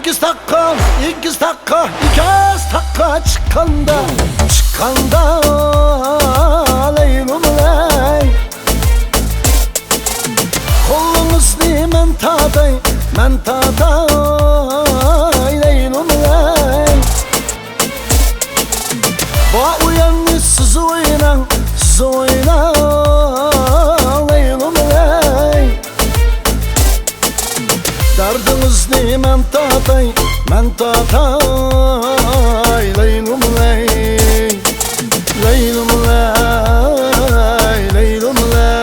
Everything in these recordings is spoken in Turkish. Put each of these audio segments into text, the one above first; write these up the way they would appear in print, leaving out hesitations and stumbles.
İkiz takka, ikiz takka, ikiz takka çıkanda leylum ley. Kolumuzni men taday leylum ley. Ba uyanmış siz oynan leylum ley. Derdimizni men taday leylum ley. Leylum ley, leylum ley.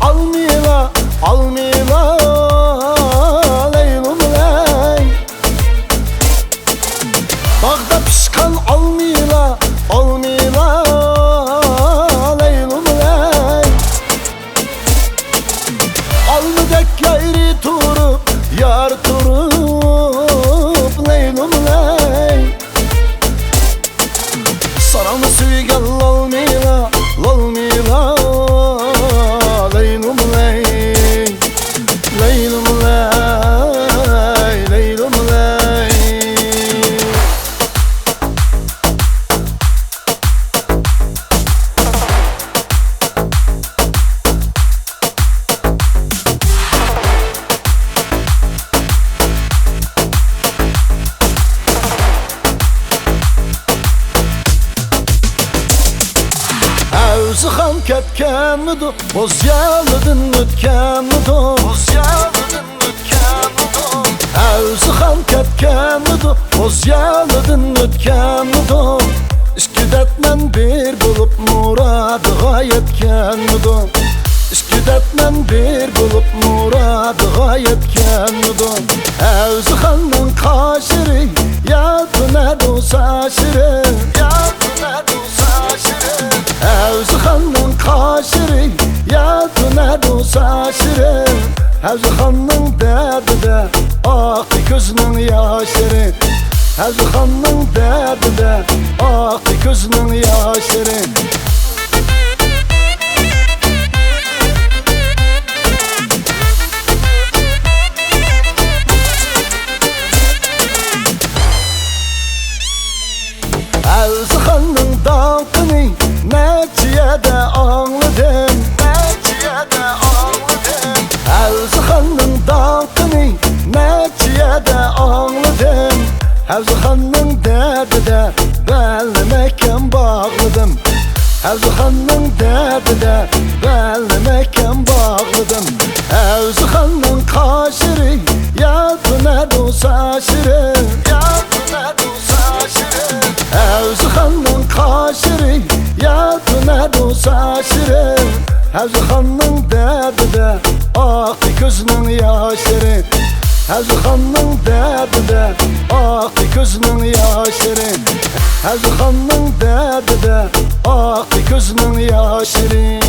Almila leylum ley. Bağda pişkan almila leylum ley. Alnıdek yayri turup yar turup leylum ley. Saramı süygen lalmila leylum ley. Leylum ley, leylum ley. Özü ham ketkenmidi, boz yalıdın ötkenmidi. Özü ham ketkenmidi, boz yalıdın ötkenmidi. İşki dertmen bir bulup muradıga yetkenmidi. İşki dertmen bir bulup muradıga yetkenmidi. Özü hamның kaşiri, yadına dosa şiri. Evzi xanның kaşiri, yadına dosa şiri. Evzi xanның derdide, aktı gözünün yaşları. Evzi xanның derdide, aktı gözünün yaşları. Evzi xanның dankını Neciyede anladım, Evzi xanның dankını Neciyede anladım. Evzi xanның derdide bellemeken bağladım. Evzi xanның derdide bellemeken bağladım. Evzi xanның kaşiri, yadına dosa şiri. Evzi xanның kaşiri, yadına dosa şiri. Evzi xanның derdide aktı gözünün yaşları. Evzi xanның derdide aktı gözünün yaşları. Evzi xanның derdide aktı gözünün yaşları.